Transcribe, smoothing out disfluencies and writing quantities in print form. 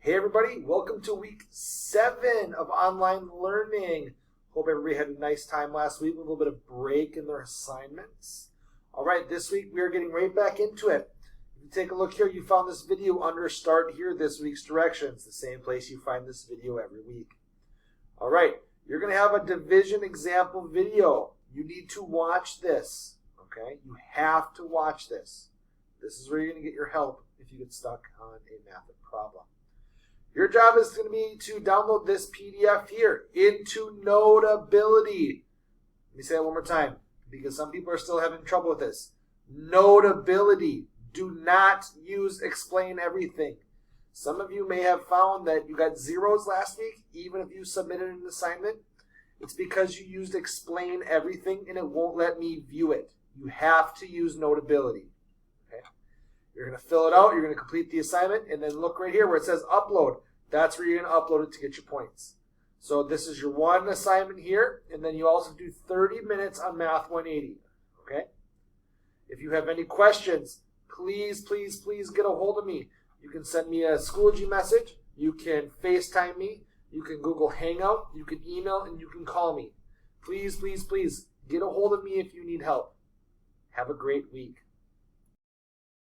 Hey everybody, welcome to week 7 of online learning. Hope everybody had a nice time last week with a little bit of break in their assignments. Alright, this week we are getting right back into it. If you take a look here, you found this video under Start Here, this week's directions, the same place you find this video every week. Alright, you're going to have a division example video. You need to watch this. Okay, you have to watch this. This is where you're going to get your help if you get stuck on a math problem. Your job is going to be to download this PDF here into Notability. Let me say that one more time because some people are still having trouble with this. Notability. Do not use Explain Everything. Some of you may have found that you got zeros last week, even if you submitted an assignment. It's because you used Explain Everything and it won't let me view it. You have to use Notability. Okay? You're going to fill it out, you're going to complete the assignment, and then look right here where it says Upload. That's where you're going to upload it to get your points. So this is your one assignment here, and then you also do 30 minutes on Math 180. Okay? If you have any questions, please get a hold of me. You can send me a Schoology message, you can FaceTime me, you can Google Hangout, you can email, and you can call me. Please get a hold of me if you need help. Have a great week.